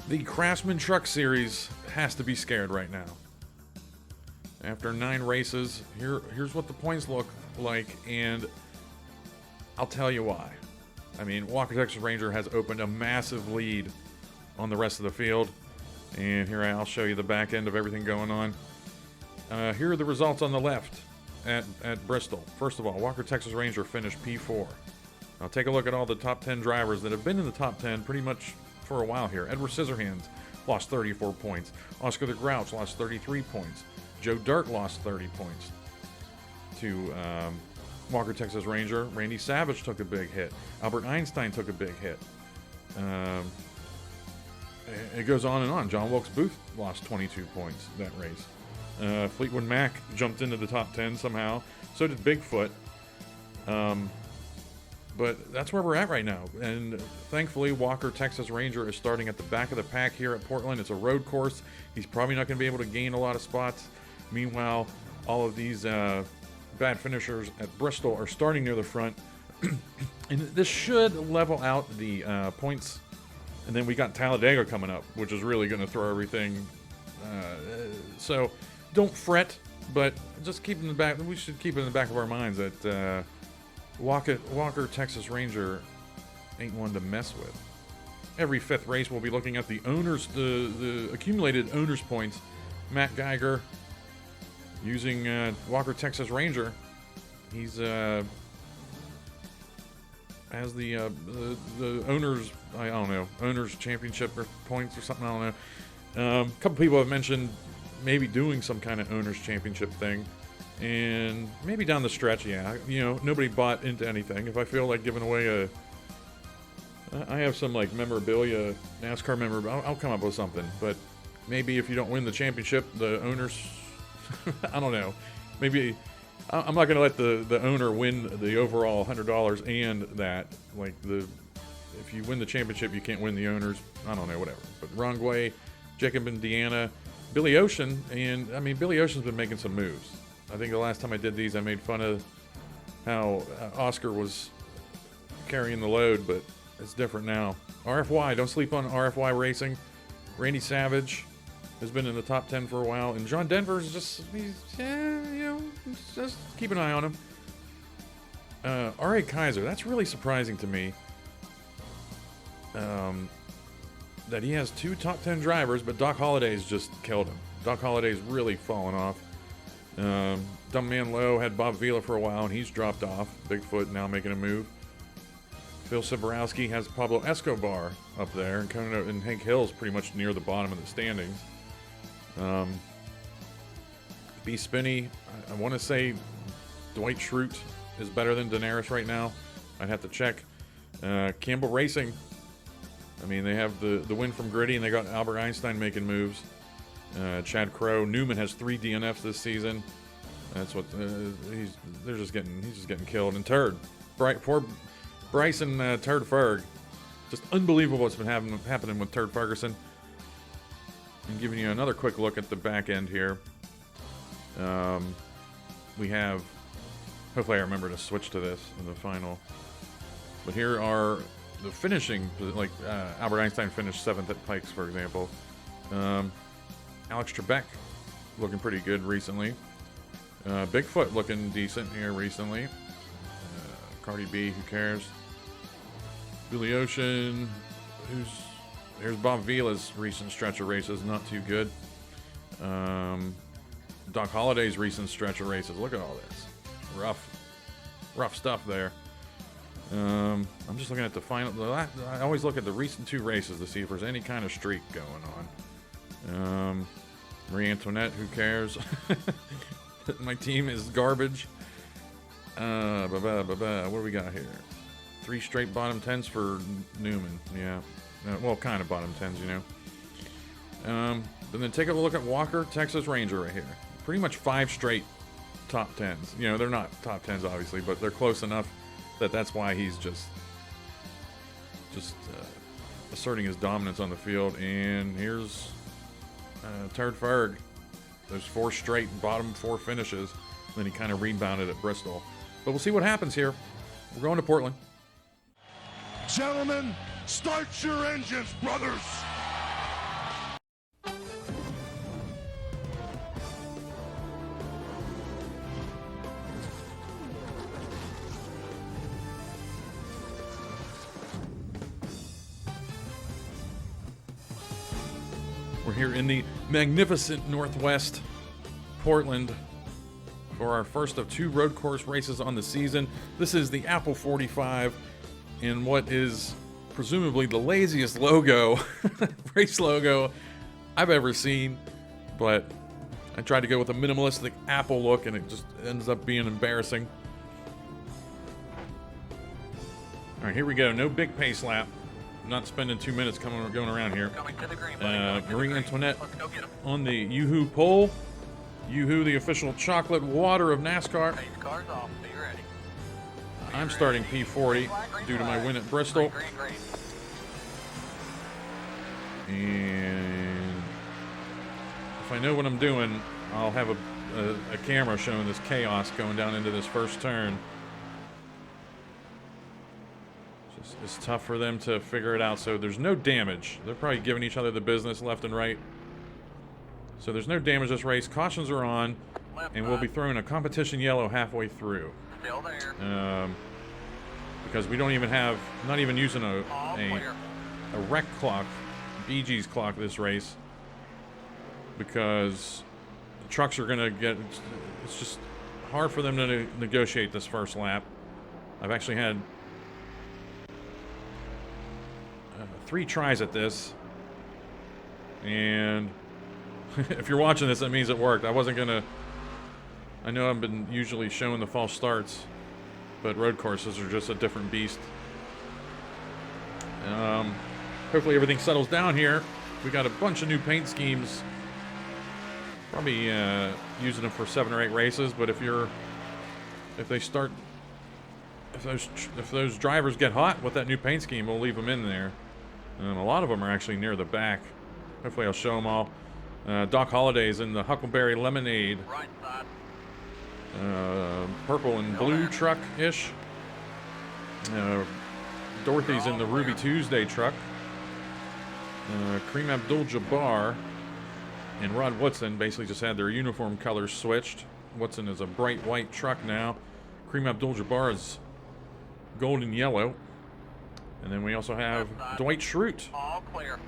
The Craftsman Truck Series has to be scared right now. After 9 races, here's what the points look like, and I'll tell you why. I mean, Walker Texas Ranger has opened a massive lead on the rest of the field, and here I'll show you the back end of everything going on. Here are the results on the left at Bristol. First of all, Walker Texas Ranger finished P4. Now take a look at all the top 10 drivers that have been in the top 10 pretty much for a while here. Edward Scissorhands lost 34 points. Oscar the Grouch lost 33 points. Joe Dirt lost 30 points to Walker Texas Ranger. Randy Savage took a big hit. Albert Einstein took a big hit. It goes on and on. John Wilkes Booth lost 22 points that race. Fleetwood Mac jumped into the top 10 somehow. So did Bigfoot. But that's where we're at right now. And thankfully, Walker Texas Ranger is starting at the back of the pack here at Portland. It's a road course. He's probably not going to be able to gain a lot of spots. Meanwhile, all of these bad finishers at Bristol are starting near the front. And this should level out the points. And then we got Talladega coming up, which is really going to throw everything. So don't fret, but just keep in the back. We should keep it in the back of our minds that Walker Texas Ranger ain't one to mess with. Every 5th race, we'll be looking at the owners, the accumulated owners points. Matt Geiger using Walker Texas Ranger. He's has the owners, I don't know, owners championship or points or something. I don't know. A couple people have mentioned maybe doing some kind of owners championship thing. And maybe down the stretch, yeah. You know, nobody bought into anything. If I feel like giving away I have some like memorabilia, NASCAR memorabilia. I'll come up with something. But maybe if you don't win the championship, the owners, I don't know. Maybe I'm not going to let the owner win the overall $100 and that. Like if you win the championship, you can't win the owners. I don't know, whatever. But Ron Guay, Jacob and Deanna, Billy Ocean, and I mean Billy Ocean's been making some moves. I think the last time I did these, I made fun of how Oscar was carrying the load, but it's different now. RFY, don't sleep on RFY Racing. Randy Savage has been in the top 10 for a while, and John Denver's just keep an eye on him. R.A. Kaiser, that's really surprising to me. That he has 2 top 10 drivers, but Doc Holliday's just killed him. Doc Holliday's really fallen off. Dumb Man Low had Bob Vila for a while, and he's dropped off. Bigfoot now making a move. Phil Siborowski has Pablo Escobar up there, and Hank Hill's pretty much near the bottom of the standings. B. Spinney, I want to say Dwight Schrute is better than Daenerys right now. I'd have to check. Campbell Racing, I mean, they have the win from Gritty, and they got Albert Einstein making moves. Chad Crow, Newman has 3 DNFs this season. That's what he's just getting killed. And poor Bryson Turd Ferg, just unbelievable what's been happening with Turd Ferguson. I'm giving you another quick look at the back end here. We have, hopefully I remember to switch to this in the final. But here are the finishing, like Albert Einstein finished 7th at Pikes, for example. Alex Trebek looking pretty good recently. Bigfoot looking decent here recently. Cardi B, who cares? Billy Ocean, here's Bob Vila's recent stretch of races, not too good. Doc Holliday's recent stretch of races, look at all this. Rough stuff there. I'm just looking at the final. I always look at the recent 2 races to see if there's any kind of streak going on. Marie Antoinette, who cares? My team is garbage. What do we got here? 3 straight bottom 10s for Newman. Yeah. Well, kind of bottom 10s, you know. And then take a look at Walker Texas Ranger right here. Pretty much 5 straight top 10s. You know, they're not top 10s, obviously, but they're close enough that's why he's just asserting his dominance on the field. And here's Turd Ferg. Those 4 straight bottom 4 finishes. Then he kind of rebounded at Bristol. But we'll see what happens here. We're going to Portland. Gentlemen, start your engines, brothers. We're here in the magnificent Northwest Portland for our first of 2 road course races on the season. This is the Apple 45 in what is presumably the laziest logo, race logo I've ever seen, but I tried to go with a minimalistic Apple look and it just ends up being embarrassing. All right, here we go. No big pace lap. I'm not spending 2 minutes going around here. Marie Antoinette on the Yoo-Hoo pole. Yoo-Hoo, the official chocolate water of NASCAR. I'm starting P40 due to my win at Bristol. And if I know what I'm doing, I'll have a camera showing this chaos going down into this first turn. It's tough for them to figure it out, so there's no damage. They're probably giving each other the business left and right. So there's no damage this race. Cautions are on, and we'll be throwing a competition yellow halfway through. Still there. Because we don't even have, not even using a rec clock, BG's clock this race, because the trucks are gonna get, it's just hard for them to negotiate this first lap. I've actually had 3 tries at this, and if you're watching this, that means it worked. I wasn't gonna, I know I've been usually showing the false starts, but road courses are just a different beast. Hopefully everything settles down here. We got a bunch of new paint schemes. Probably using them for 7 or 8 races, but if those drivers get hot with that new paint scheme, we'll leave them in there. A lot of them are actually near the back. Hopefully I'll show them all. Doc Holliday's in the Huckleberry Lemonade. Right side. Purple and blue truck-ish. Dorothy's in the Ruby Tuesday truck. Kareem Abdul-Jabbar and Rod Woodson basically just had their uniform colors switched. Woodson is a bright white truck now. Kareem Abdul-Jabbar is gold and yellow. And then we also have Dwight Schrute. All clear.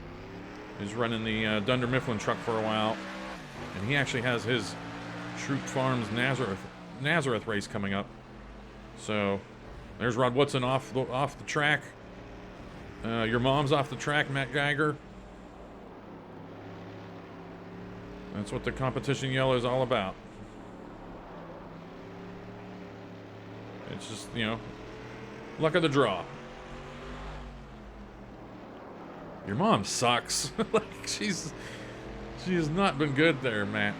He's running the Dunder Mifflin truck for a while. And he actually has his Schrute Farms Nazareth race coming up. So there's Rod Woodson off the track. Your mom's off the track, Matt Geiger. That's what the competition yellow is all about. It's just, you know, luck of the draw. Your mom sucks. Like, she has not been good there, Matt.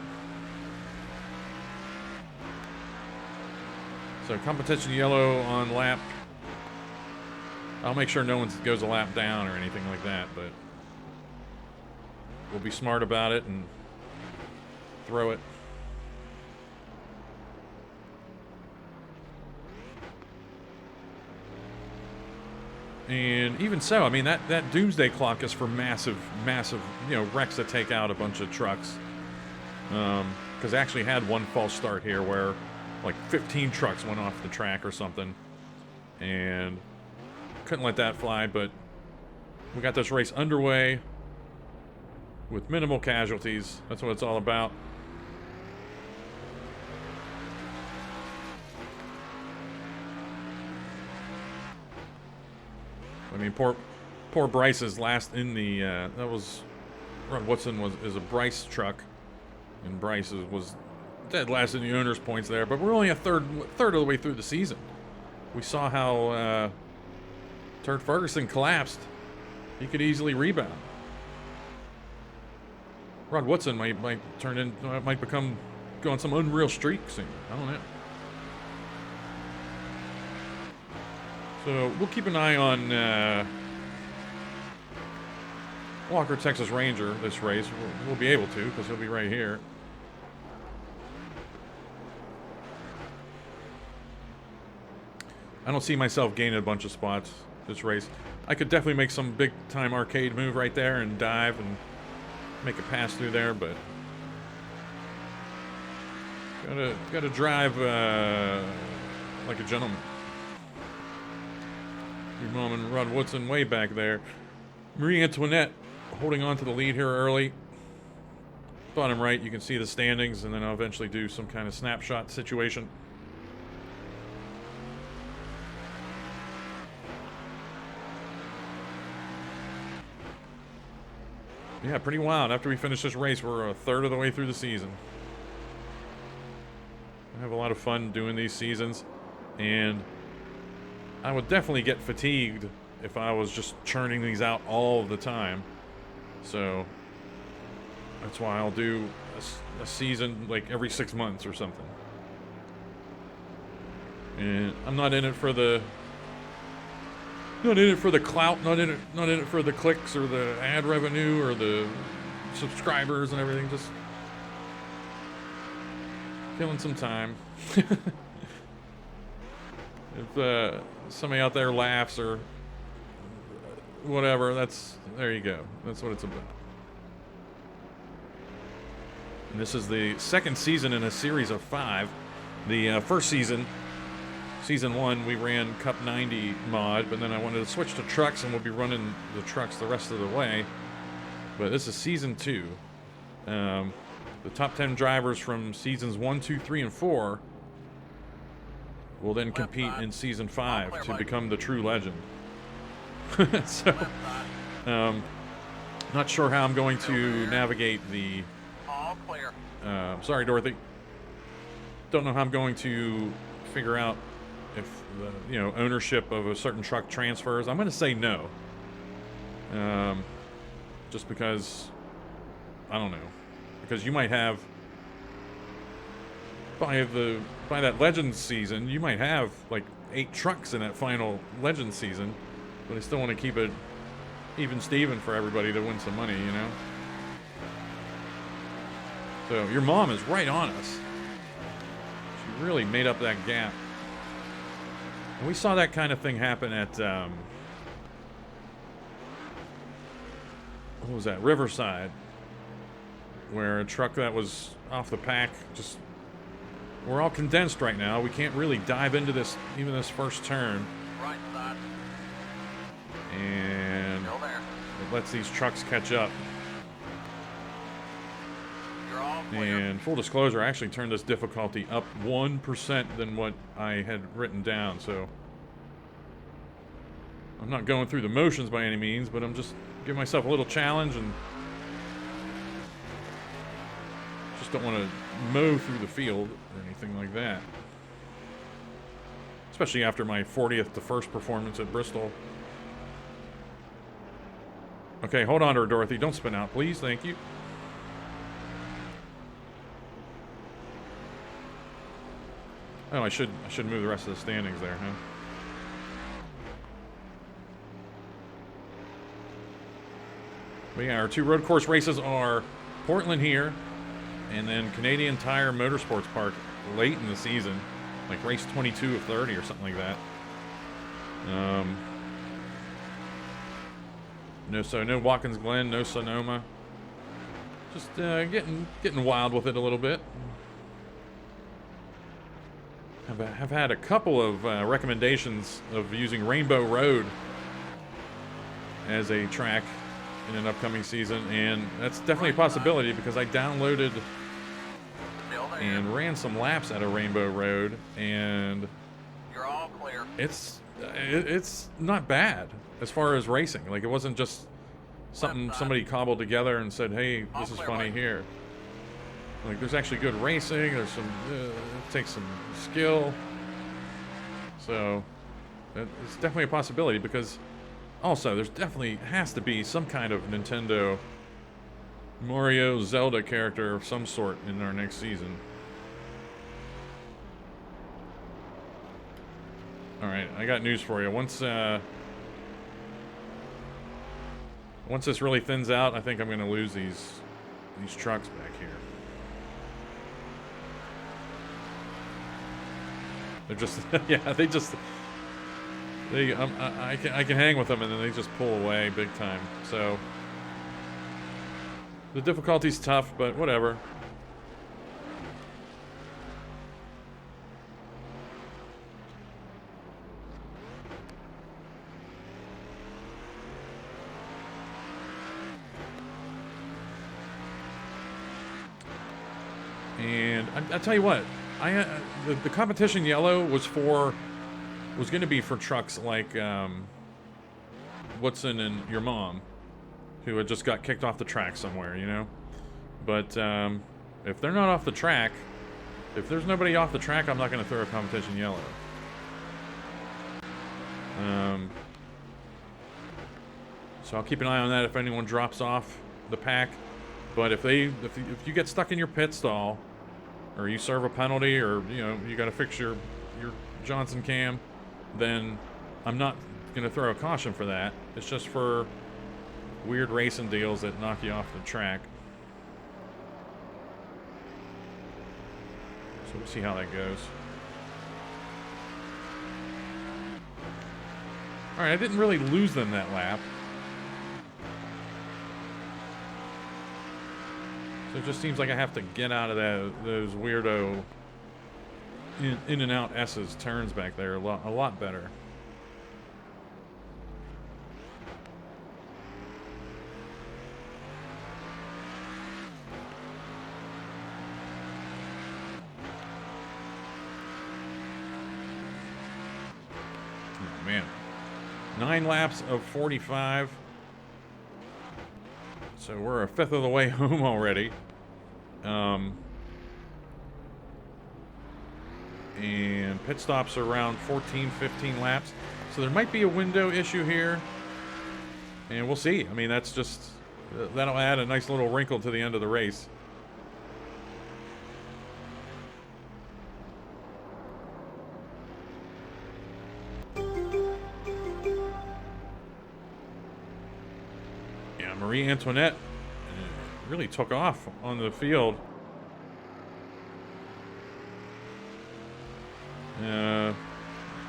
So competition yellow on lap. I'll make sure no one goes a lap down or anything like that, but we'll be smart about it and throw it. And even so, I mean, that doomsday clock is for massive, you know, wrecks that take out a bunch of trucks. Because I actually had one false start here where like 15 trucks went off the track or something. And couldn't let that fly, but we got this race underway with minimal casualties. That's what it's all about. I mean, poor Bryce is last in the, that was, Rod Woodson is a Bryce truck, and Bryce was dead last in the owner's points there, but we're only a third of the way through the season. We saw how Turd Ferguson collapsed. He could easily rebound. Rod Woodson might become, go on some unreal streak soon. I don't know. So we'll keep an eye on Walker Texas Ranger this race. We'll be able to, because he'll be right here. I don't see myself gaining a bunch of spots this race. I could definitely make some big time arcade move right there and dive and make a pass through there, but gotta drive like a gentleman. Your mom and Rod Woodson way back there. Marie Antoinette holding on to the lead here early. bottom right, you can see the standings, and then I'll eventually do some kind of snapshot situation. Yeah, pretty wild. After we finish this race, we're a third of the way through the season. I have a lot of fun doing these seasons, and I would definitely get fatigued if I was just churning these out all the time. So that's why I'll do a season like every 6 months or something. And I'm not in it for the clout, not in it for the clicks or the ad revenue or the subscribers and everything. Just killing some time. If somebody out there laughs or whatever, there you go. That's what it's about. And this is the second season in a series of 5. The first season, Season 1, we ran Cup 90 mod, but then I wanted to switch to trucks, and we'll be running the trucks the rest of the way. But this is Season 2. The top 10 drivers from Seasons 1, 2, 3, and 4 will then compete in Season 5 to become the true legend. So, not sure how I'm going to navigate the... sorry, Dorothy. Don't know how I'm going to figure out if the ownership of a certain truck transfers. I'm going to say no. Just because I don't know. Because you might have by that Legends season, you might have like 8 trucks in that final Legends season, but I still want to keep it even Steven for everybody to win some money, So your mom is right on us. She really made up that gap. And we saw that kind of thing happen at, what was that, Riverside, where a truck that was off the pack just, we're all condensed right now. We can't really dive into this, even this first turn. Right side. And Still there. it lets these trucks catch up. You're all clear. And full disclosure, I actually turned this difficulty up 1% than what I had written down, so I'm not going through the motions by any means, but I'm just giving myself a little challenge and just don't want to mow through the field or anything like that. Especially after my 40th to 1st performance at Bristol. Okay, hold on to her, Dorothy. Don't spin out, please. Thank you. Oh, I should move the rest of the standings there, huh? But yeah, our 2 road course races are Portland here, and then Canadian Tire Motorsports Park late in the season, like race 22 of 30 or something like that. No Watkins Glen, no Sonoma. Just getting wild with it a little bit. Have had a couple of recommendations of using Rainbow Road as a track in an upcoming season, and that's definitely a possibility because I downloaded and ran some laps at a Rainbow Road, and You're all clear. it's not bad as far as racing. Like, it wasn't just something somebody cobbled together and said, hey, this is funny here. Like, there's actually good racing. There's some it takes some skill, so it's definitely a possibility. Because also there's definitely has to be some kind of Nintendo Mario Zelda character of some sort in our next season. All right, I got news for you. Once this really thins out, I think I'm going to lose these trucks back here. They're just, yeah, I can hang with them, and then they just pull away big time. So the difficulty's tough, but whatever. And I tell you what, the competition yellow was going to be for trucks like Woodson and your mom, who had just got kicked off the track somewhere, you know. But if they're not off the track, if there's nobody off the track, I'm not going to throw a competition yellow. So I'll keep an eye on that if anyone drops off the pack. But if you get stuck in your pit stall, or you serve a penalty, or you know you got to fix your Johnson cam, then I'm not gonna throw a caution for that. It's just for weird racing deals that knock you off the track. So we'll see how that goes. All right, I didn't really lose them that lap. So it just seems like I have to get out of those weirdo in and out S's turns back there a lot better. Oh man, 9 laps of 45. So we're a fifth of the way home already. And pit stops are around 14, 15 laps. So there might be a window issue here. And we'll see. I mean, that's just... that'll add a nice little wrinkle to the end of the race. Yeah, Marie Antoinette really took off on the field.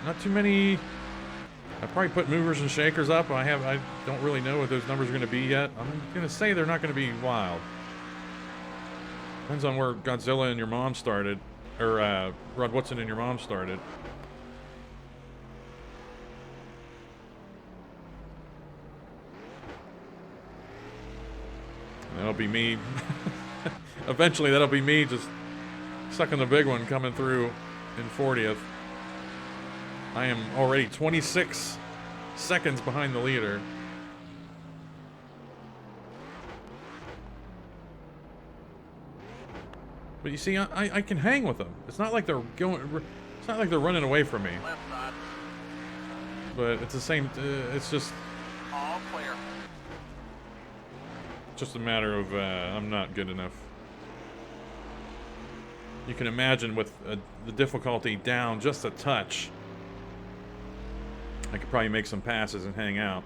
Not too many. I probably put movers and shakers up. I don't really know what those numbers are going to be yet. I'm going to say they're not going to be wild. Depends on where Godzilla and your mom started, or Rod Woodson and your mom started. That'll be me. Eventually, that'll be me just sucking the big one coming through in 40th. I am already 26 seconds behind the leader. But you see, I can hang with them. It's not like they're going. It's not like they're running away from me. Left side. But it's the same. It's just. All clear. Just a matter of I'm not good enough. You can imagine with the difficulty down just a touch, I could probably make some passes and hang out.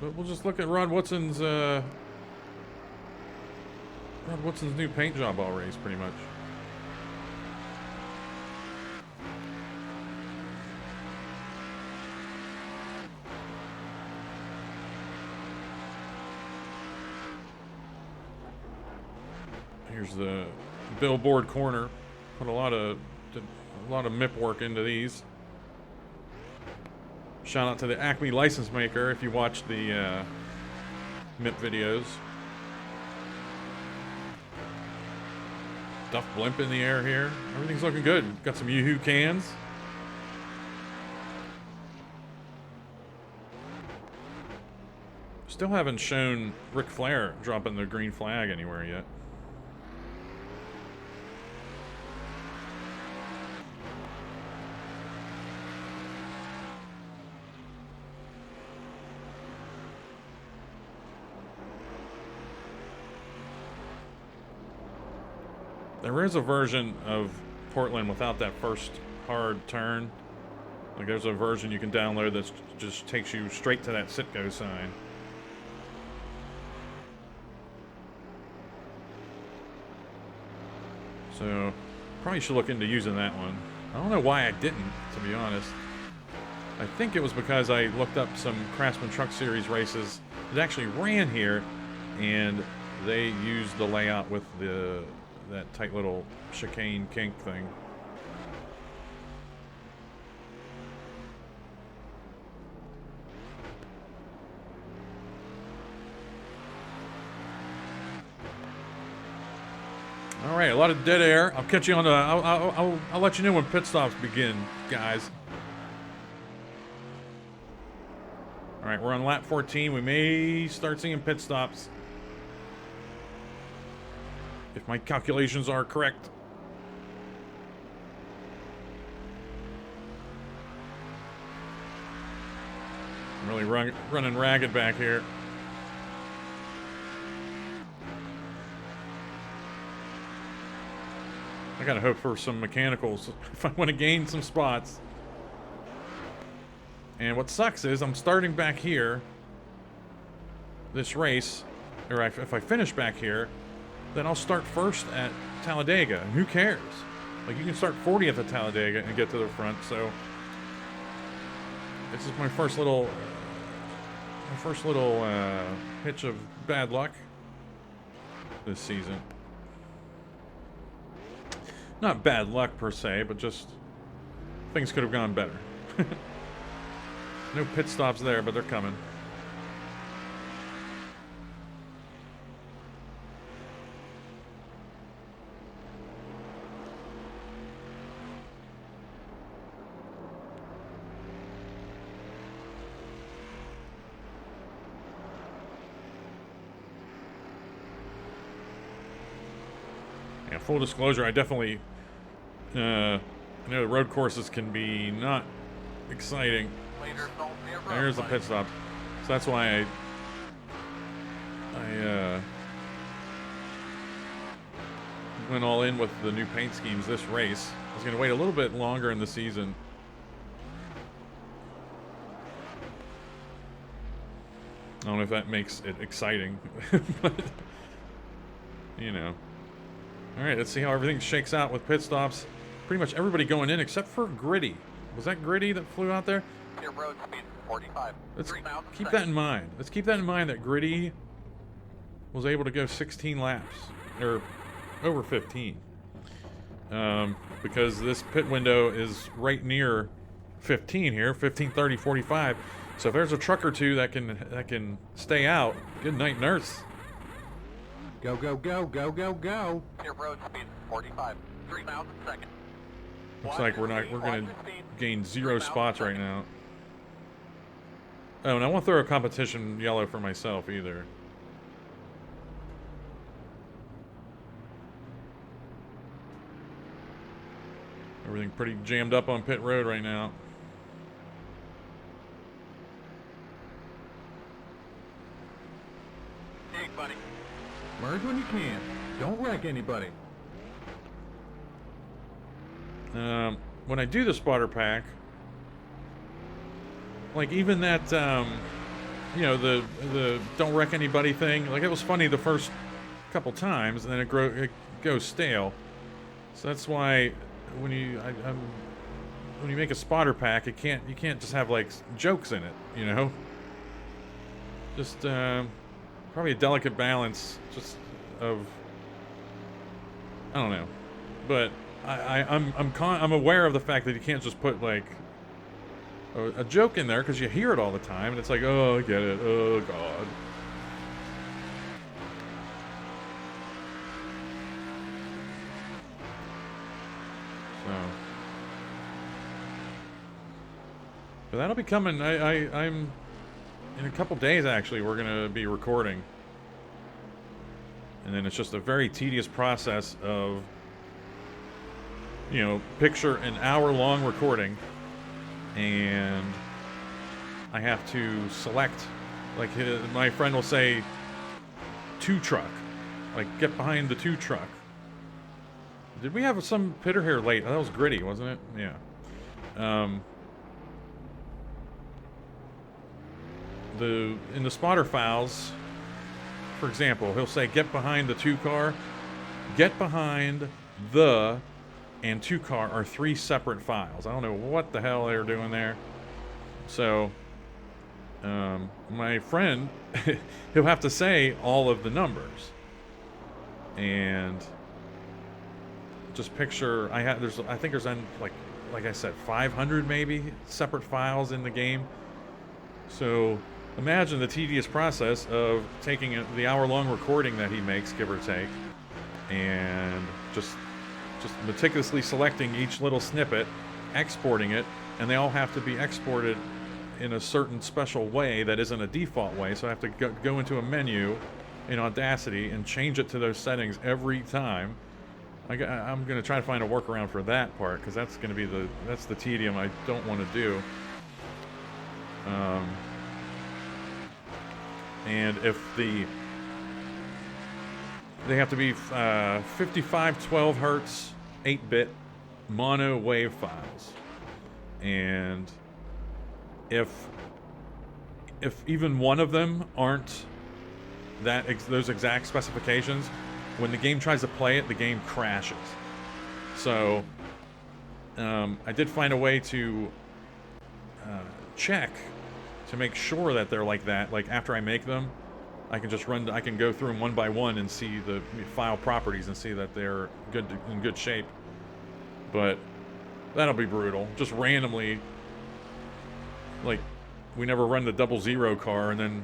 But we'll just look at Rod Woodson's new paint job all race, pretty much. Here's the billboard corner. Put a lot of MIP work into these. Shout out to the Acme license maker if you watch the MIP videos. Duff blimp in the air here. Everything's looking good. Got some Yoo-hoo cans. Still haven't shown Ric Flair dropping the green flag anywhere yet. There is a version of Portland without that first hard turn. Like there's a version you can download that just takes you straight to that Sitco sign. So probably should look into using that one. I don't know why I didn't, to be honest. I think it was because I looked up some Craftsman Truck Series races that actually ran here, and they used the layout with that tight little chicane kink thing. All right, a lot of dead air. I'll catch you on the. I'll let you know when pit stops begin, guys. All right, we're on lap 14. We may start seeing pit stops if my calculations are correct. I'm really running ragged back here. I gotta hope for some mechanicals if I want to gain some spots. And what sucks is I'm starting back here, this race, or if I finish back here, then I'll start first at Talladega, and who cares? Like, you can start 40th at Talladega and get to the front, so this is my first little hitch of bad luck this season. Not bad luck per se, but just things could have gone better. No pit stops there, but they're coming. Yeah, full disclosure, I definitely I know the road courses can be not exciting. There's the pit stop. So that's why I went all in with the new paint schemes this race. I was going to wait a little bit longer in the season. I don't know if that makes it exciting, but you know. All right, let's see how everything shakes out with pit stops. Pretty much everybody going in except for Gritty. Was that Gritty that flew out there? Your road speed 45. Let's keep that in mind. Let's keep that in mind that Gritty was able to go 16 laps, or over 15. Because this pit window is right near 15 here, 15, 30, 45. So if there's a truck or two that can stay out, good night, nurse. Go, go, go, go, go, go. Your road speed 45. 3 miles a second. Looks like we're gonna gain 0 spots right now. Oh, and I won't throw a competition yellow for myself either. Everything pretty jammed up on pit road right now. Hey, buddy. Merge when you can. Don't wreck anybody. When I do the spotter pack, like even that, you know, the don't wreck anybody thing, like it was funny the first couple times, and then it goes stale. So that's why when you make a spotter pack, you can't just have like jokes in it, you know. Just probably a delicate balance, just of I don't know, but I'm aware of the fact that you can't just put like a joke in there because you hear it all the time, and it's like, oh, I get it, oh god. So, but that'll be coming. I'm in a couple days actually. We're gonna be recording, and then it's just a very tedious process of, you know, picture an hour-long recording, and I have to select, like my friend will say, 2 truck, like get behind the 2 truck. Did we have some pitter here late? That was Gritty, wasn't it? Yeah. In the spotter files, for example, he'll say get behind the 2 car, get behind the and 2 car are 3 separate files. I don't know what the hell they're doing there. So, my friend, he'll have to say all of the numbers. And just picture, I think there's like I said, 500 maybe separate files in the game. So, imagine the tedious process of taking the hour-long recording that he makes, give or take, and just meticulously selecting each little snippet, exporting it, and they all have to be exported in a certain special way that isn't a default way. So I have to go into a menu in Audacity and change it to those settings every time. I'm going to try to find a workaround for that part, because that's going to be the tedium I don't want to do. And if they have to be 5512 hertz 8-bit mono wave files, and if even one of them aren't those exact specifications, when the game tries to play it, the game crashes. So I did find a way to check to make sure that they're like that. Like after I make them, I can go through them one by one and see the file properties and see that they're in good shape. But that'll be brutal. Just randomly, like, we never run the 000 car, and then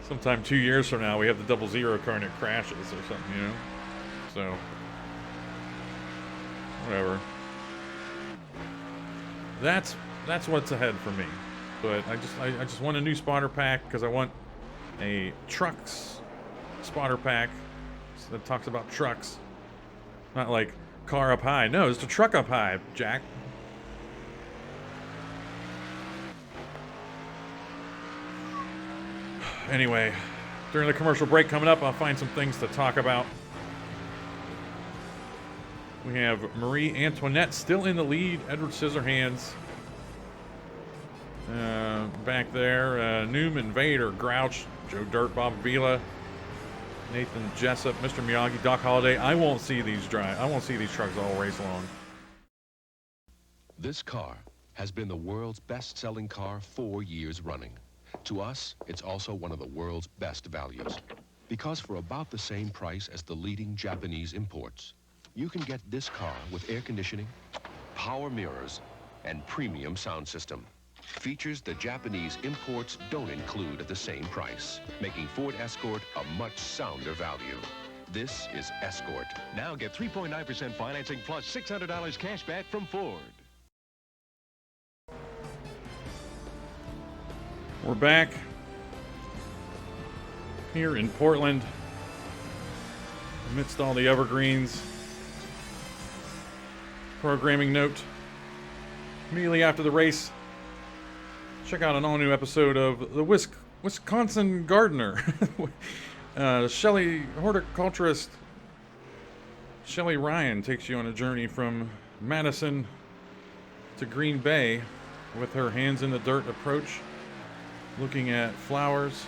sometime 2 years from now we have the 000 car and it crashes or something, So whatever. That's what's ahead for me. But I just want a new spotter pack, because I want a trucks spotter pack that talks about trucks. Not like car up high. No, it's the truck up high, Jack. Anyway, during the commercial break coming up, I'll find some things to talk about. We have Marie Antoinette still in the lead. Edward Scissorhands back there. Newman, Vader, Grouch, Joe Dirt, Bob Vila, Nathan Jessup, Mr. Miyagi, Doc Holliday. I won't see these trucks all race long. This car has been the world's best-selling car 4 years running. To us, it's also one of the world's best values. Because for about the same price as the leading Japanese imports, you can get this car with air conditioning, power mirrors, and premium sound system. Features the Japanese imports don't include at the same price, making Ford Escort a much sounder value. This is Escort. Now get 3.9% financing plus $600 cash back from Ford. We're back here in Portland amidst all the evergreens. Programming note: immediately after the race, check out an all-new episode of the Wisconsin Gardener. Horticulturist Shelley Ryan takes you on a journey from Madison to Green Bay with her hands in the dirt approach, looking at flowers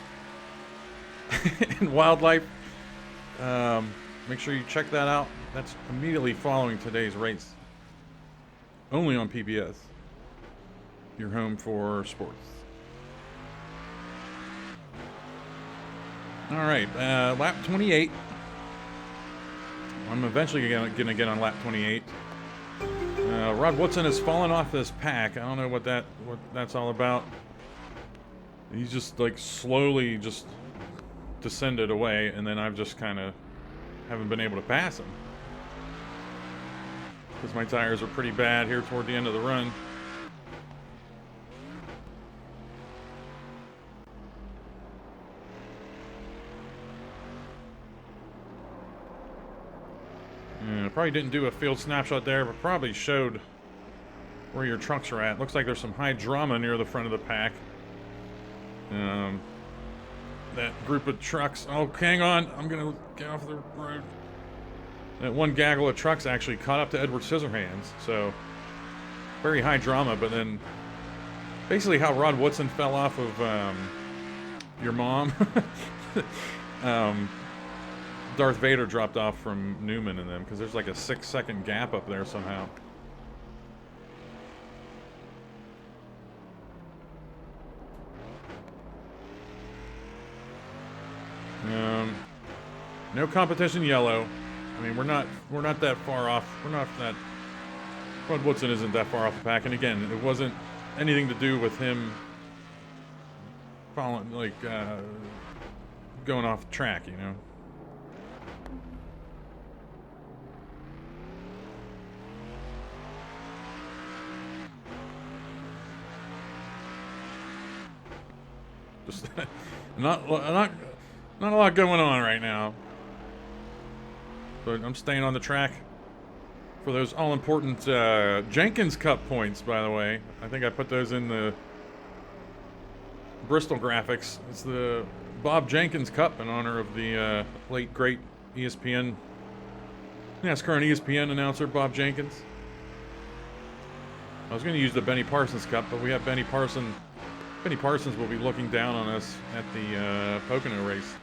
and wildlife. Make sure you check that out. That's immediately following today's race. Only on PBS. Your home for sports. All right, lap 28. I'm eventually gonna get on lap 28. Rod Woodson has fallen off this pack. I don't know what that's all about. He's just like slowly just descended away, and then I've just kind of haven't been able to pass him because my tires are pretty bad here toward the end of the run. I probably didn't do a field snapshot there, but probably showed where your trucks are at. Looks like there's some high drama near the front of the pack. That group of trucks. Oh, hang on. I'm going to get off the road. That one gaggle of trucks actually caught up to Edward Scissorhands. So, very high drama. But then, basically how Rod Woodson fell off of your mom. Darth Vader dropped off from Newman and them, because there's like a 6-second gap up there somehow. No competition yellow. I mean, we're not that far off. Rod Woodson isn't that far off the pack. And again, it wasn't anything to do with him following, like, going off track, you know. Just not a lot going on right now. But I'm staying on the track for those all-important Jenkins Cup points, by the way. I think I put those in the Bristol graphics. It's the Bob Jenkins Cup in honor of the late, great ESPN, NASCAR and ESPN announcer Bob Jenkins. I was going to use the Benny Parsons Cup, but we have Benny Parsons will be looking down on us at the Pocono race.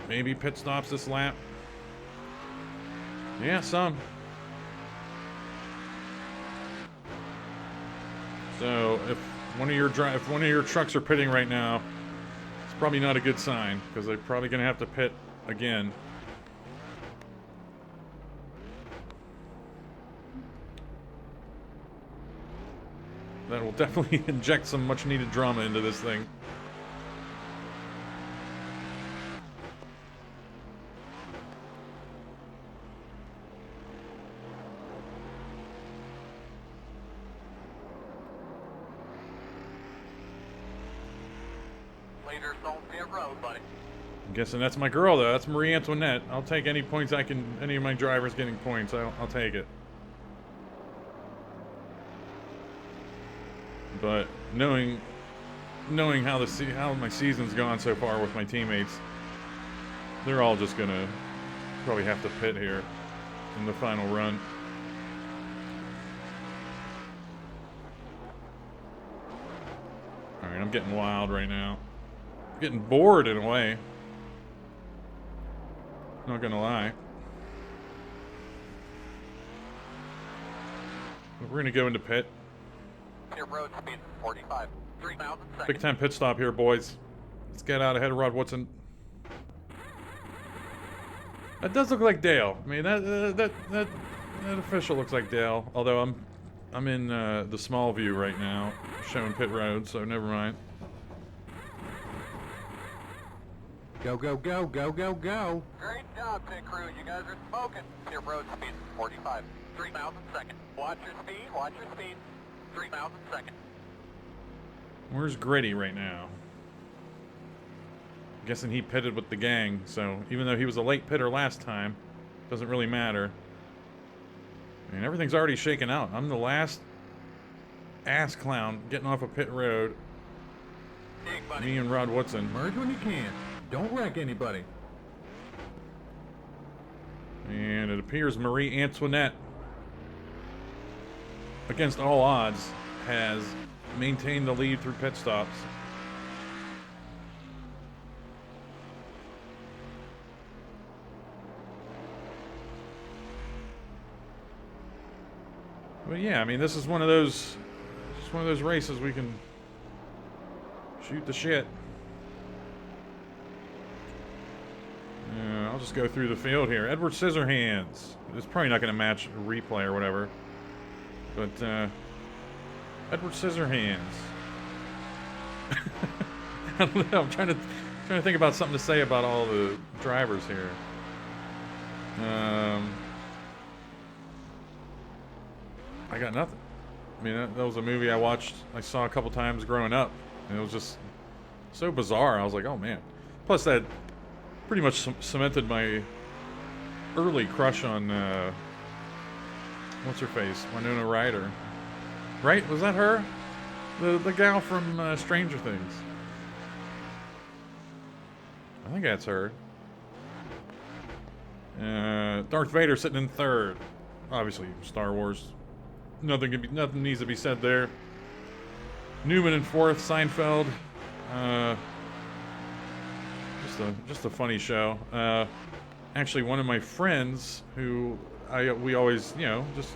Maybe pit stops this lap. Yeah, some. So if one of your trucks are pitting right now, it's probably not a good sign because they're probably going to have to pit again. That will definitely inject some much-needed drama into this thing. I'm guessing that's my girl, though. That's Marie Antoinette. I'll take any points I can. Any of my drivers getting points, I'll take it. But knowing how my season's gone so far with my teammates, they're all just gonna probably have to pit here in the final run. All right, I'm getting wild right now. I'm getting bored in a way. Not gonna lie. But we're gonna go into pit. Your road speed 45. 3,000 seconds. Big time pit stop here, boys. Let's get out ahead of Rod Woodson. That does look like Dale. I mean, that official looks like Dale. Although I'm in the small view right now, showing pit road, so never mind. Go, go, go, go, go, go. Great job, pit crew. You guys are smoking. Your road speed 45. 3,000 seconds. Watch your speed. Watch your speed. 3,000 seconds. Where's Gritty right now? I'm guessing he pitted with the gang, so even though he was a late pitter last time, doesn't really matter. I mean, everything's already shaken out. I'm the last ass clown getting off a pit road. Me and Rod Woodson. Merge when you can. Don't wreck anybody. And it appears Marie Antoinette, against all odds, has maintained the lead through pit stops. But yeah, I mean, this is one of those races we can shoot the shit. I'll just go through the field here. Edward Scissorhands. It's probably not going to match a replay or whatever. But, Edward Scissorhands. I don't know. I'm trying to think about something to say about all the drivers here. I got nothing. I mean, that was a movie I saw a couple times growing up. And it was just so bizarre. I was like, oh man. Plus that pretty much cemented my early crush on, what's her face? Winona Ryder. Right? Was that her? The gal from Stranger Things. I think that's her. Darth Vader sitting in third. Obviously, Star Wars. Nothing needs to be said there. Newman in fourth. Seinfeld. Just a funny show. Actually, one of my friends who we always, just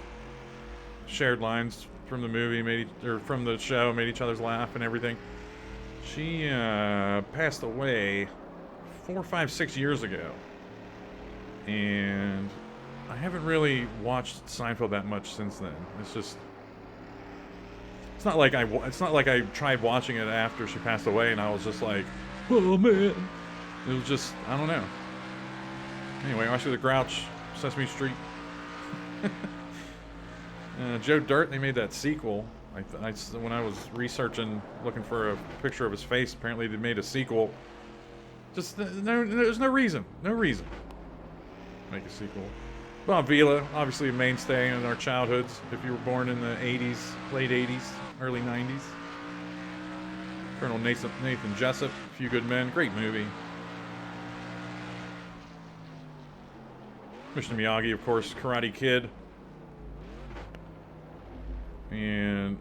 shared lines from the movie, from the show, made each other's laugh and everything. She passed away 4, 5, 6 years ago, and I haven't really watched Seinfeld that much since then. It's not like I tried watching it after she passed away, and I was just like, oh man. It was just, I don't know. Anyway, Oscar the Grouch, Sesame Street. Joe Dirt, they made that sequel. When I was researching, looking for a picture of his face, apparently they made a sequel. Just, there's no reason. No reason. Make a sequel. Bob Vila, obviously a mainstay in our childhoods. If you were born in the 80s, late 80s, early 90s. Colonel Nathan Jessup, A Few Good Men, great movie. Mr. Miyagi, of course, Karate Kid. And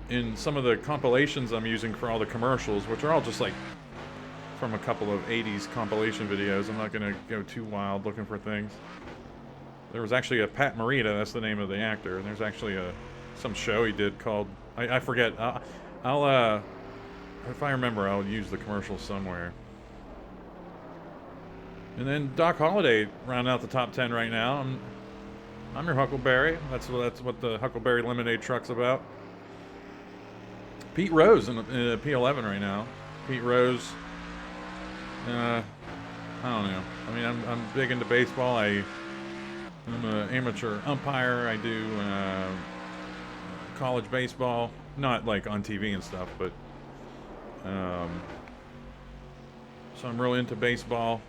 in some of the compilations I'm using for all the commercials, which are all just like from a couple of 80s compilation videos, I'm not going to go too wild looking for things. There was actually a Pat Morita, that's the name of the actor, and there's actually some show he did called, I forget, I'll if I remember, I'll use the commercials somewhere. And then Doc Holliday rounding out the top 10 right now. I'm your Huckleberry. That's what the Huckleberry Lemonade truck's about. Pete Rose in P11 right now. Pete Rose. I don't know. I mean, I'm big into baseball. I'm an amateur umpire. I do college baseball, not like on TV and stuff, but so I'm really into baseball.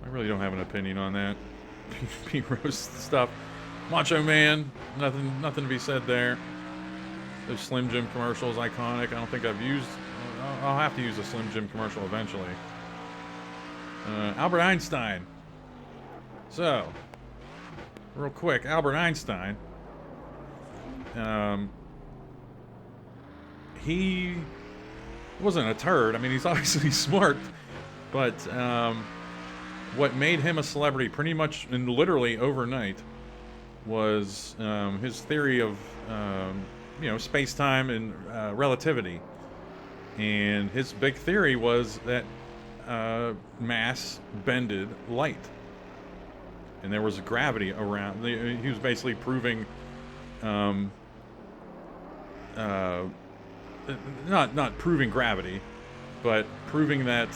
I really don't have an opinion on that. Pete Rose stuff. Macho Man, nothing to be said there. Those Slim Jim commercials, iconic. I don't think I've used. I'll have to use a Slim Jim commercial eventually. Albert Einstein. So, real quick, Albert Einstein. He wasn't a turd. I mean, he's obviously smart, but what made him a celebrity pretty much and literally overnight was his theory of space-time and relativity. And his big theory was that mass bended light, and there was gravity around. He was basically proving, not proving gravity, but proving that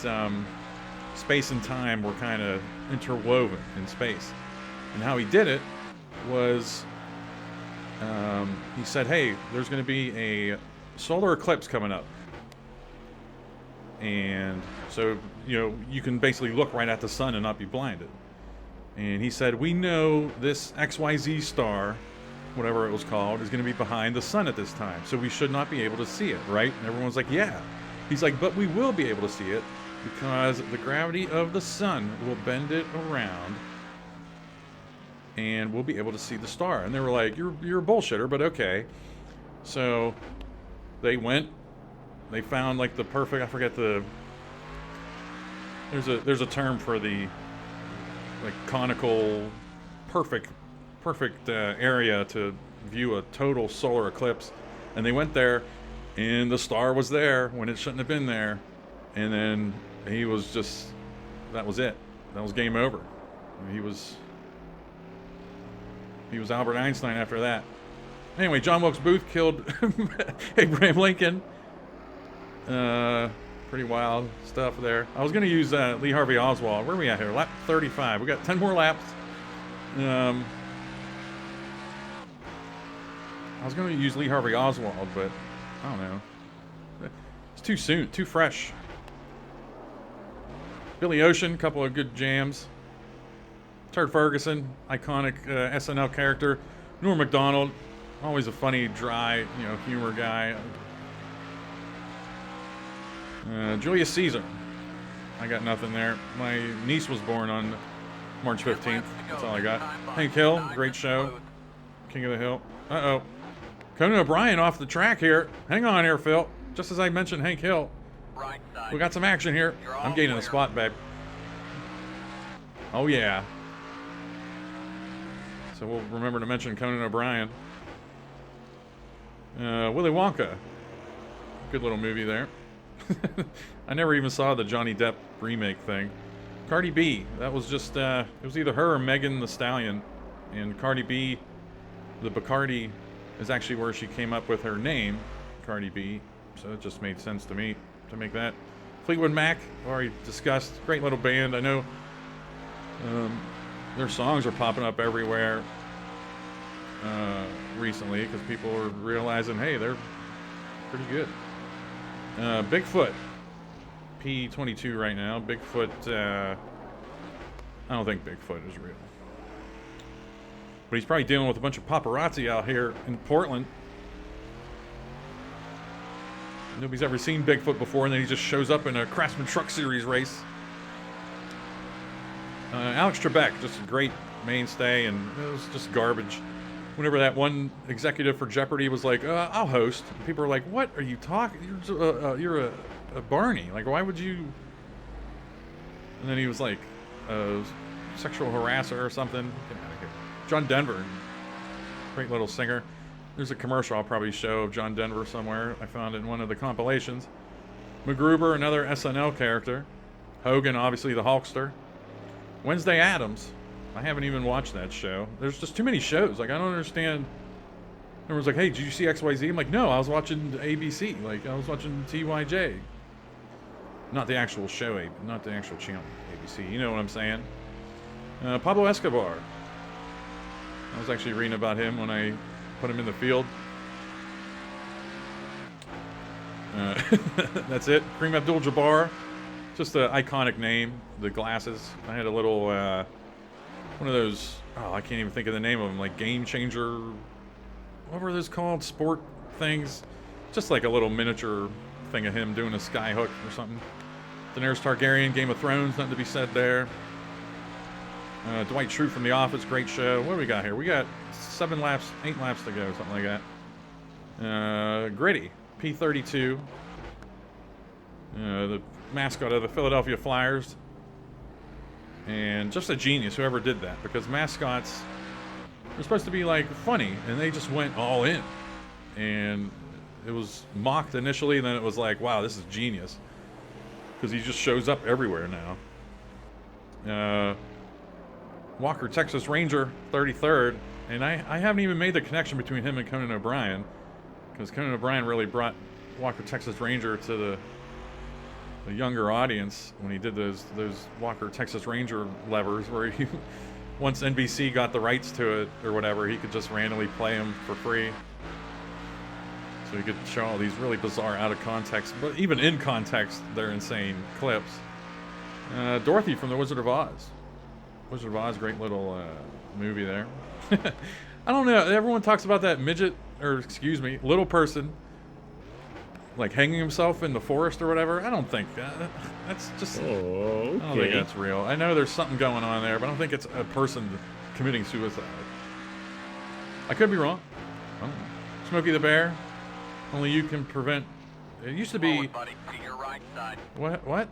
space and time were kind of interwoven in space. And how he did it was, he said, hey, there's going to be a solar eclipse coming up. And so, you can basically look right at the sun and not be blinded. And he said, we know this XYZ star, whatever it was called, is going to be behind the sun at this time. So we should not be able to see it, right? And everyone's like, yeah. He's like, but we will be able to see it because the gravity of the sun will bend it around and we'll be able to see the star. And they were like, you're a bullshitter, but okay. So they went, they found like the perfect, I forget there's a term for the like conical perfect area to view a total solar eclipse. And they went there and the star was there when it shouldn't have been there. And then he was just, that was it. That was game over. He was Albert Einstein after that. Anyway, John Wilkes Booth killed Abraham Lincoln. Pretty wild stuff there. I was going to use Lee Harvey Oswald. Where are we at here? Lap 35. We got 10 more laps. I was going to use Lee Harvey Oswald, but I don't know. It's too soon, too fresh. Billy Ocean, couple of good jams. Turd Ferguson, iconic SNL character. Norm Macdonald, always a funny, dry, humor guy. Julius Caesar. I got nothing there. My niece was born on March 15th. That's all I got. Hank Hill, great show. King of the Hill. Uh-oh. Conan O'Brien off the track here. Hang on here, Phil. Just as I mentioned Hank Hill. We got some action here. I'm gaining a spot, babe. Oh, yeah. So we'll remember to mention Conan O'Brien. Willy Wonka. Good little movie there. I never even saw the Johnny Depp remake thing. Cardi B. That was just, it was either her or Megan Thee Stallion. And Cardi B, the Bacardi, is actually where she came up with her name, Cardi B. So it just made sense to me to make that. Fleetwood Mac, already discussed. Great little band. I know their songs are popping up everywhere recently because people are realizing, hey, they're pretty good. Bigfoot. P22 right now. Bigfoot, I don't think Bigfoot is real. But he's probably dealing with a bunch of paparazzi out here in Portland. Nobody's ever seen Bigfoot before, and then he just shows up in a Craftsman Truck Series race. Alex Trebek, just a great mainstay, and it was just garbage. Whenever that one executive for Jeopardy was like, I'll host, people are like, what are you talking? You're a Barney. Like, why would you? And then he was like, sexual harasser or something. Get out of here. John Denver, great little singer. There's a commercial I'll probably show of John Denver somewhere. I found it in one of the compilations. MacGruber, another SNL character. Hogan, obviously the Hulkster. Wednesday Addams. I haven't even watched that show. There's just too many shows. Like, I don't understand. Everyone's like, hey, did you see XYZ? I'm like, no, I was watching ABC. Like, I was watching TYJ. Not the actual show, not the actual channel, ABC. You know what I'm saying? Pablo Escobar. I was actually reading about him when I put him in the field. That's it. Kareem Abdul-Jabbar. Just an iconic name. The glasses. I had a little, one of those, I can't even think of the name of them, like Game Changer. What were those called? Sport things. Just like a little miniature thing of him doing a sky hook or something. Daenerys Targaryen, Game of Thrones, nothing to be said there. Dwight Schrute from The Office, great show. What do we got here? We got 8 laps to go, something like that. Gritty, P32. The mascot of the Philadelphia Flyers. And just a genius, whoever did that, because mascots are supposed to be like funny, and they just went all in. And it was mocked initially, and then it was like, wow, this is genius. Because he just shows up everywhere now. Walker, Texas Ranger, 33rd. And I haven't even made the connection between him and Conan O'Brien. Because Conan O'Brien really brought Walker, Texas Ranger to the younger audience when he did those Walker, Texas Ranger levers where he, once NBC got the rights to it or whatever, he could just randomly play them for free. So he could show all these really bizarre, out of context, but even in context, they're insane clips. Dorothy from The Wizard of Oz. Wizard of Oz, great little movie there. I don't know. Everyone talks about that little person, like hanging himself in the forest or whatever. I don't think that's just. Oh, okay. I don't think that's real. I know there's something going on there, but I don't think it's a person committing suicide. I could be wrong. I don't know. Smokey the Bear. Only you can prevent. It used to be. Forward, buddy, to your right side. What?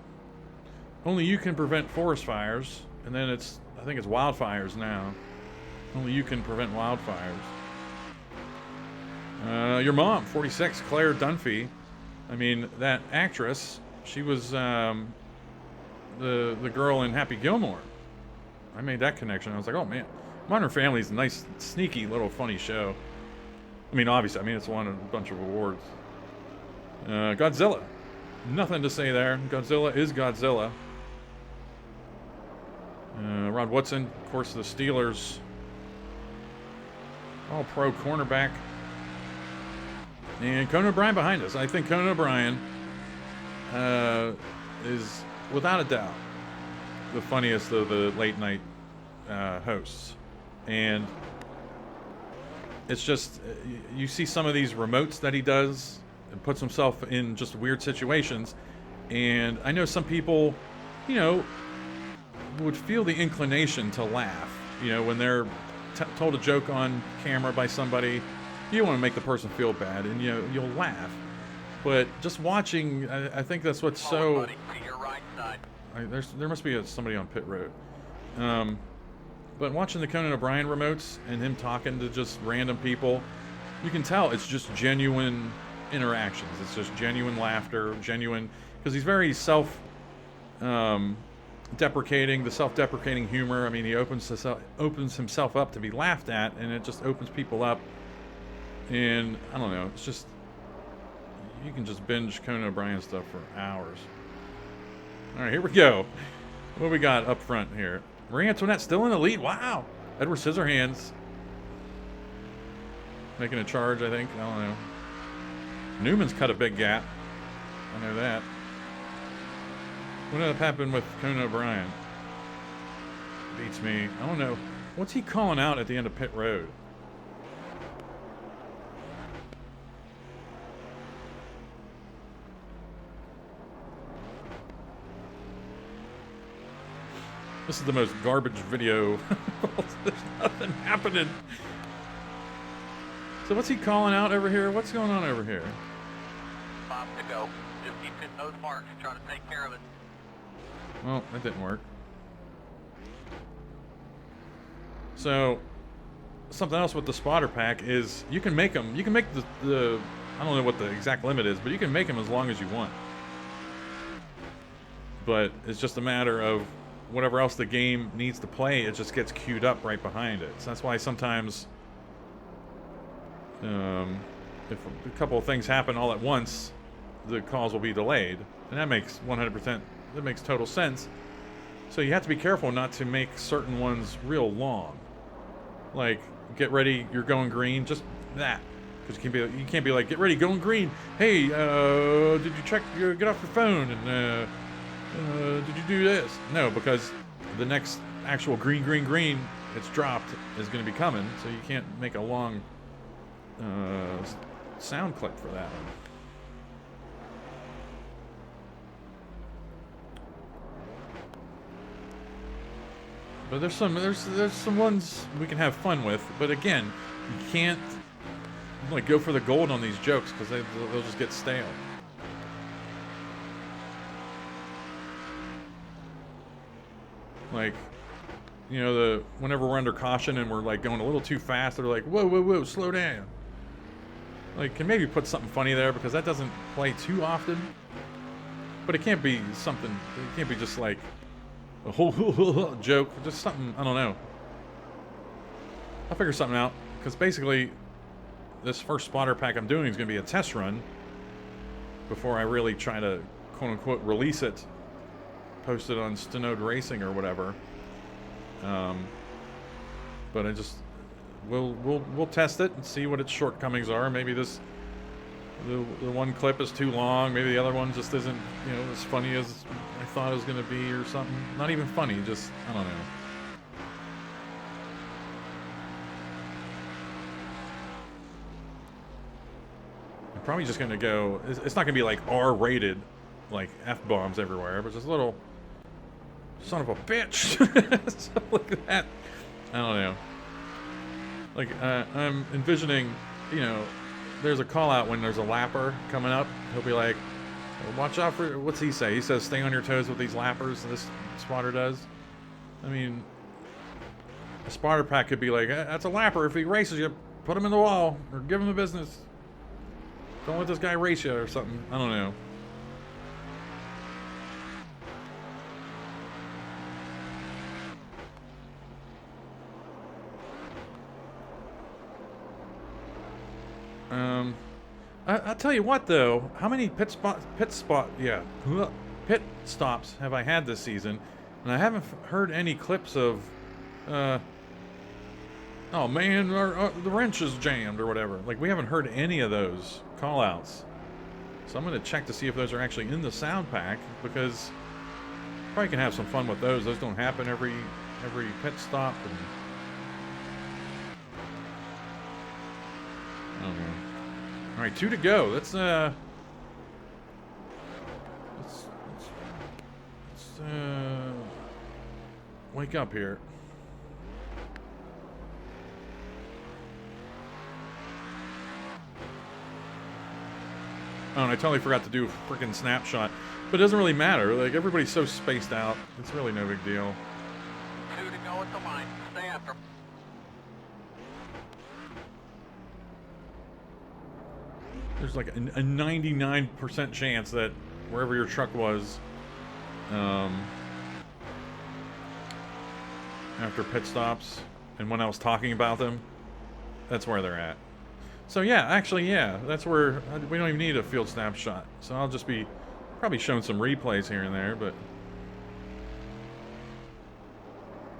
Only you can prevent forest fires, and then I think it's wildfires now. Only you can prevent wildfires. Your mom, 46, Claire Dunphy. I mean, that actress, she was the girl in Happy Gilmore. I made that connection. I was like, oh man, Modern Family's a nice, sneaky little funny show. I mean, obviously, it's won a bunch of awards. Godzilla. Nothing to say there. Godzilla is Godzilla. Rod Woodson, of course, the Steelers. All-pro cornerback. And Conan O'Brien behind us. I think Conan O'Brien is, without a doubt, the funniest of the late-night hosts. And it's just, you see some of these remotes that he does and puts himself in just weird situations. And I know some people, would feel the inclination to laugh, when they're told a joke on camera by somebody. You want to make the person feel bad, and you'll laugh. But just watching, I think that's what's so. Buddy, to your right side. There must be somebody on pit road. But watching the Conan O'Brien remotes and him talking to just random people, you can tell it's just genuine interactions. It's just genuine laughter, genuine, because he's very deprecating, the self-deprecating humor. I mean, he opens himself up to be laughed at, and it just opens people up. And I don't know, it's just, you can just binge Conan O'Brien stuff for hours. All right, here we go. What we got up front here? Marie Antoinette still in the lead. Wow. Edward Scissorhands making a charge, I think. I don't know. Newman's cut a big gap. I know that. What ended up happening with Conan O'Brien? Beats me. I don't know. What's he calling out at the end of pit road? This is the most garbage video. There's nothing happening. So what's he calling out over here? What's going on over here? 5 to go. Just keep hitting those marks. Trying to take care of it. Well, that didn't work. So, something else with the spotter pack is you can make them. You can make the I don't know what the exact limit is, but you can make them as long as you want. But it's just a matter of whatever else the game needs to play, it just gets queued up right behind it. So that's why sometimes if a couple of things happen all at once, the calls will be delayed. And that makes 100%, that makes total sense. So you have to be careful not to make certain ones real long. Like, get ready, you're going green, just that. Because you can't be like, get ready, going green. Hey, did you check, get off your phone and did you do this? No, because the next actual green, it's dropped, is going to be coming, so you can't make a long sound clip for that one. But there's some ones we can have fun with, but again, you can't like go for the gold on these jokes because they'll just get stale. Like, you know, whenever we're under caution and we're like going a little too fast, they're like, whoa, slow down. Like, can maybe put something funny there because that doesn't play too often. But it can't be something, it can't be just like a whole joke, just something, I don't know. I'll figure something out because basically this first spotter pack I'm doing is going to be a test run before I really try to quote unquote release it. Posted on Stenode Racing or whatever, but we'll test it and see what its shortcomings are. Maybe the one clip is too long. Maybe the other one just isn't as funny as I thought it was going to be or something. Not even funny, just I don't know. I'm probably just going to go. It's not going to be like R-rated, like F-bombs everywhere, but just a little. Son of a bitch. Stuff like that. I don't know. Like, I'm envisioning, there's a call out when there's a lapper coming up. He'll be like, well, watch out for, what's he say? He says, stay on your toes with these lappers, this spotter does. I mean, a spotter pack could be like, that's a lapper. If he races you, put him in the wall or give him the business. Don't let this guy race you or something. I don't know. I'll tell you what though, how many pit stops have I had this season, and I haven't heard any clips of, oh man, the wrench is jammed or whatever. Like, we haven't heard any of those call-outs. So I'm going to check to see if those are actually in the sound pack, because probably can have some fun with those. Those don't happen every pit stop. And I don't know. All right, 2 to go. Let's wake up here. Oh, and I totally forgot to do a freaking snapshot. But it doesn't really matter. Like, everybody's so spaced out. It's really no big deal. 2 to go at the line. Stay after. There's like a 99% chance that wherever your truck was after pit stops and when I was talking about them, that's where they're at. So yeah, actually, yeah, that's where, we don't even need a field snapshot. So I'll just be probably showing some replays here and there, but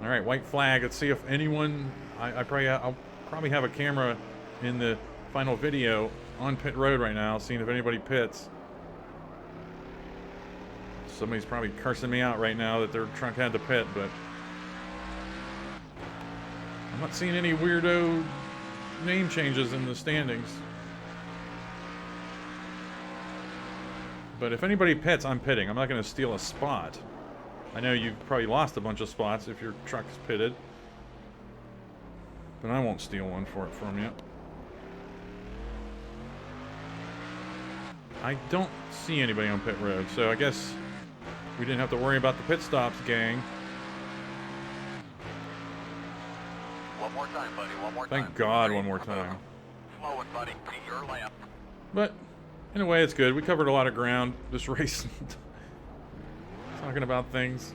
All right, white flag. Let's see if anyone. I'll probably have a camera in the final video on pit road right now, seeing if anybody pits. Somebody's probably cursing me out right now that their truck had to pit, but I'm not seeing any weirdo name changes in the standings. But if anybody pits, I'm pitting. I'm not going to steal a spot. I know you've probably lost a bunch of spots if your truck's pitted, but I won't steal one from you. I don't see anybody on pit road, so I guess we didn't have to worry about the pit stops, gang. One more time, buddy. One more time. Thank God, one more time. Slow it, buddy. To your left. But in a way, it's good. We covered a lot of ground this race. Talking about things.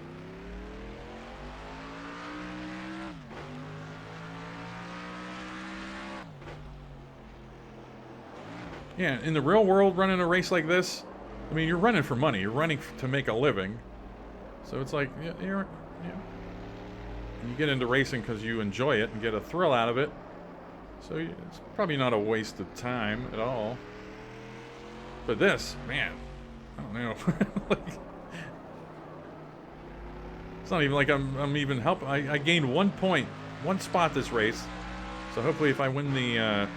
Yeah, in the real world, running a race like this, I mean, you're running for money. You're running to make a living. So it's like, you get into racing because you enjoy it and get a thrill out of it. So it's probably not a waste of time at all. But this, man, I don't know. Like, it's not even like I'm even helping. I gained 1 point, 1 spot this race. So hopefully if I win the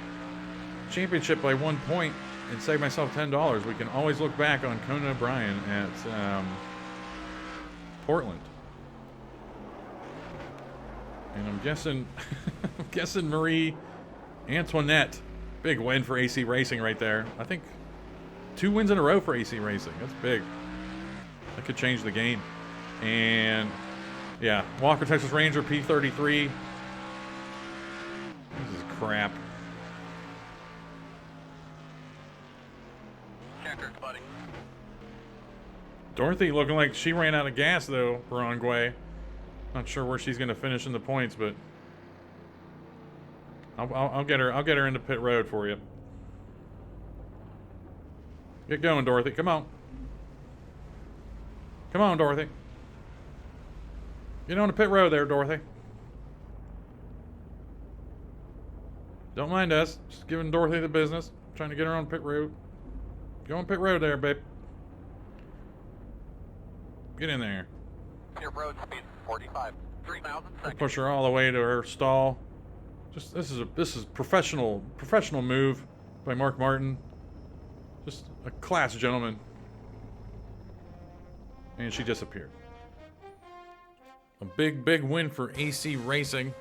championship by 1 point and save myself $10, we can always look back on Conan O'Brien at Portland. And I'm guessing, I'm guessing Marie Antoinette, big win for AC Racing right there. I think 2 wins in a row for AC Racing. That's big. That could change the game. And yeah, Walker Texas Ranger P33. This is crap. Checkers, buddy. Dorothy looking like she ran out of gas though, Barangway. Not sure where she's gonna finish in the points, but I'll get her into pit road for you. Get going, Dorothy. Come on. Come on, Dorothy. Get on the pit road there, Dorothy. Don't mind us. Just giving Dorothy the business. Trying to get her on pit road. Go on pit road there, babe. Get in there. Your road speed 45. 3,000 seconds. Push her all the way to her stall. Just this is professional move by Mark Martin. Just a class gentleman. And she disappeared. A big win for AC Racing.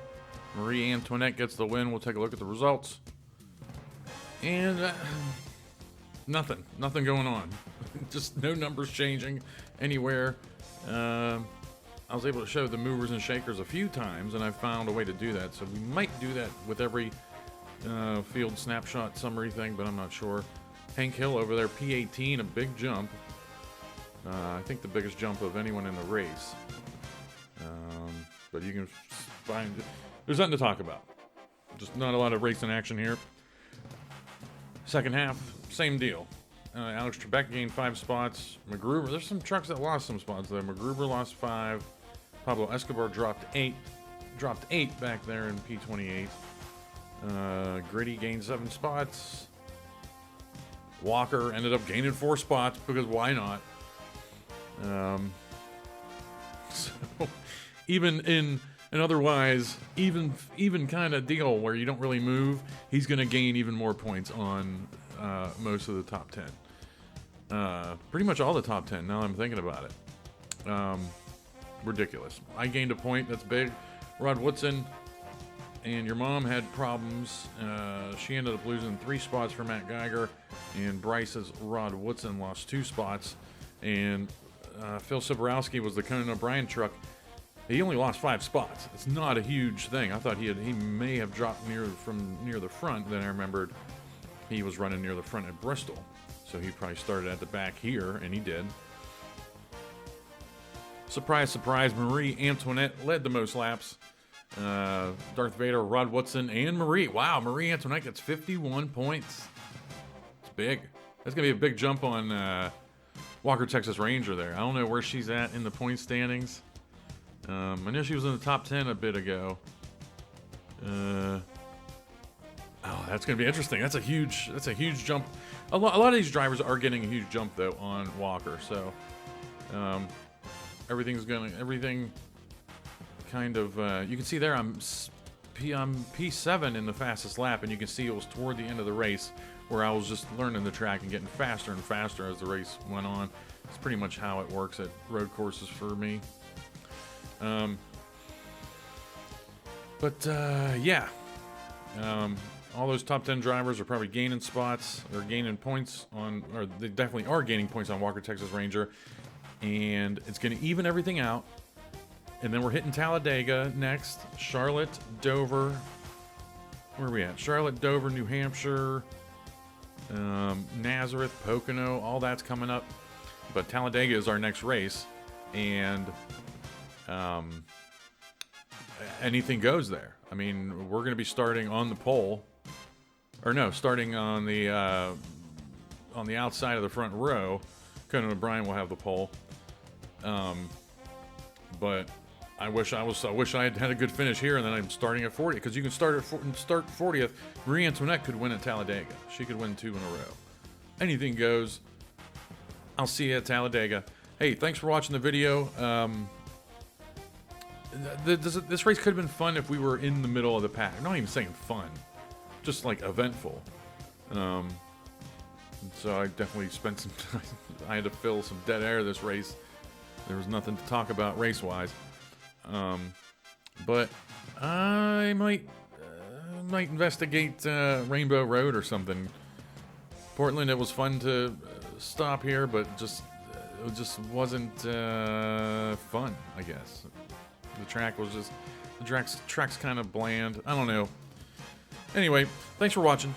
Marie Antoinette gets the win. We'll take a look at the results. And nothing going on. Just no numbers changing anywhere. I was able to show the movers and shakers a few times, and I found a way to do that. So we might do that with every field snapshot summary thing, but I'm not sure. Hank Hill over there, P18, a big jump. I think the biggest jump of anyone in the race. But you can find... There's nothing to talk about. Just not a lot of racing action here. Second half, same deal. Alex Trebek gained 5 spots. MacGruber, there's some trucks that lost some spots there. MacGruber lost 5. Pablo Escobar dropped 8. Dropped 8 back there in P28. Gritty gained 7 spots. Walker ended up gaining 4 spots because why not? So even in an otherwise even kind of deal where you don't really move, he's going to gain even more points on most of the top 10. Pretty much all the top 10 now I'm thinking about it. Ridiculous. I gained a point. That's big. Rod Woodson and your mom had problems. She ended up losing 3 spots for Matt Geiger, and Bryce's Rod Woodson lost 2 spots. And Phil Siborowski was the Conan O'Brien truck. He only lost 5 spots. It's not a huge thing. I thought he may have dropped near the front. Then I remembered he was running near the front at Bristol, so he probably started at the back here, and he did. Surprise, surprise, Marie Antoinette led the most laps. Darth Vader, Rod Woodson, and Marie. Wow, Marie Antoinette gets 51 points. It's big. That's going to be a big jump on Walker Texas Ranger there. I don't know where she's at in the point standings. I know she was in the top 10 a bit ago. Oh, that's going to be interesting. That's a huge jump. A lot of these drivers are getting a huge jump though on Walker. So everything kind of you can see there I'm P7 in the fastest lap, and you can see it was toward the end of the race where I was just learning the track and getting faster and faster as the race went on. It's pretty much how it works at road courses for me. Yeah. All those top 10 drivers are probably gaining spots or gaining points on, or they definitely are gaining points on Walker Texas Ranger. And it's going to even everything out. And then we're hitting Talladega next. Charlotte, Dover. Where are we at? Charlotte, Dover, New Hampshire, Nazareth, Pocono. All that's coming up. But Talladega is our next race. And anything goes there. I mean, we're going to be starting on the pole. Or no, starting on the outside of the front row. Conan O'Brien will have the pole. But I wish I had had a good finish here, and then I'm starting at 40, because you can start 40th. Marie Antoinette could win at Talladega. She could win 2 in a row. Anything goes. I'll see you at Talladega. Hey, thanks for watching the video. This race could have been fun if we were in the middle of the pack. I'm not even saying fun, just like eventful. So I definitely spent some time. I had to fill some dead air this race. There was nothing to talk about race-wise. But I might investigate Rainbow Road or something. Portland, it was fun to stop here, but it just wasn't fun, I guess. The track was just, the track's kind of bland. I don't know. Anyway, thanks for watching.